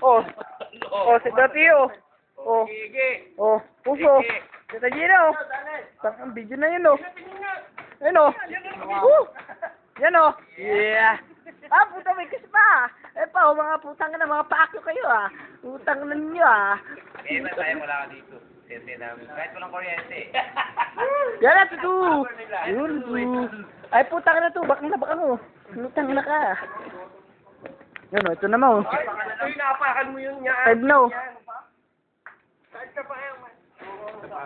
Oh. Oh, si Dati oh. Oh. Oh, puso. Kita Gino. Ang video na yun oh. Ayun oh. Yan oh. Yeah. Ah, puta may kiss pa. Eh pa, mga putang na mga paako kayo ah. Putang na ninyo ah. Eh, tayo wala ka dito. Sente namin. Kahit walang kuryente. Yan na, tutu. Yun, ay, putang na to. Bakang na bakang oh. Putang na ka. Yan oh, ito naman oh. Ay, napakan mo yun niya. 5 na oh.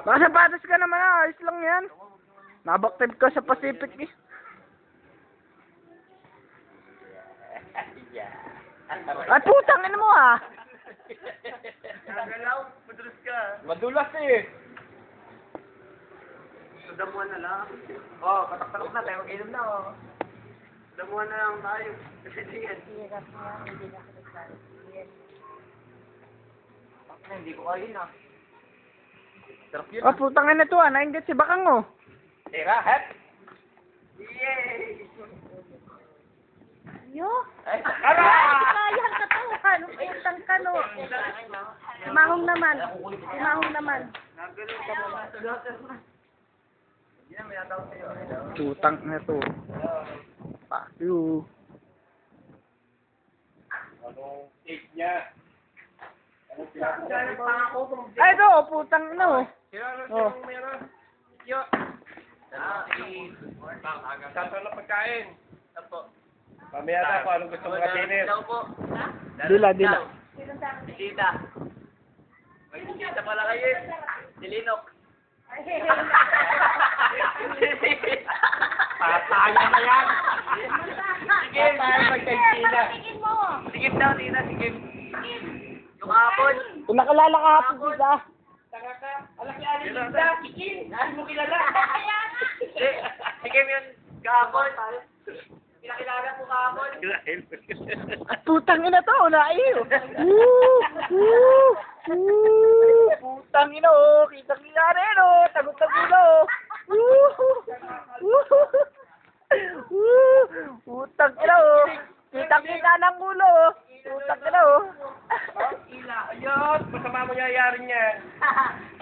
Baka sapatos ka naman ah. Ayos lang yan. Nabaktab ka sa Pacific eh. Ay, putang ina mo ah. Gagalaw, madulas ka. Madulas eh. Damuhan na lang. Oh, patak-takot na tayo. Mag-inom na oh. Damuhan na lang tayo. Kasi yan. Hindi ko kain ah. Sarap yun. Ah, putang ina to ah. Naingat si Bakang oh. Tira, hat. Yay! Yo. Ay, Kaya ka to. Ano utang ka no? Mahong naman. Mahong naman. Putang na to. Fuck you. Anong age niya? Ay, ito oh. Putang ina oh. Oh. Saan na pagkain? Apo. Mamaya na kung anong gusto mo katinin. Daw po. Dila, dila. Bisita. May bisita pala kayo eh. Silinok. Pataya na yan. Sige, Pataya magkagkina. Tingin mo. Sigim daw, Tina, sigim. Yung hapon. Kung nakalala ka hapon sila. Tanga ka. Alaki alin Linda. Sigim. Hindi mo kilala. Sigim yun kahapon. Pinakilala po kahapon. At putang ina to. Naiyo. Woo! Woo! Woo! Putang ina oh. Kitang ina rin oh. Tagot-tagot na oh. Woo! Woo! Woo! Putang ina oh. Kitang-kita ng ulo oh. Putang ina oh. Ayun, masama mo nangyayari niyan.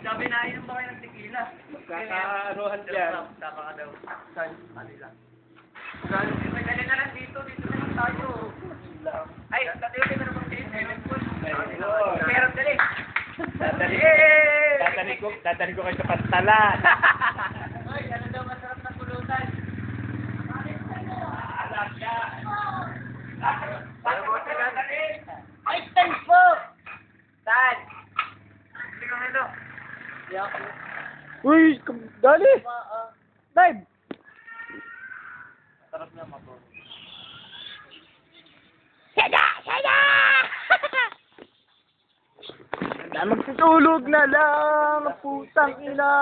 Sabi na, inom ba kayo ng tequila? Kakaanuhan dyan. Tama ka daw. Saan? Kanila. May dali na lang dito. Dito na lang tayo. Ay, tatayo kayo na naman kayo. Pero dali. Dadali ko kayo sa pantalan. Ay, ano daw masarap na pulutan? Alam siya. Paano mo dadali? Ay, thanks po! Saan? Hindi ka ito. Uy, dali. Live. Sarap na mapo. Sada! Sada! Magtutulog na lang. Putang ina.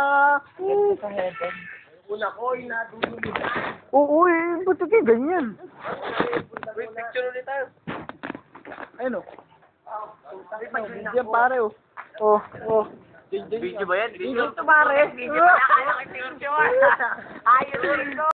Una ko, inadulog. Oo eh. Ba't ito ganyan? Wait, picture ulit tayo. Ayun oh. Video pare oh. Oh, oh. Video ba yan? Video pare. Video. Ayun.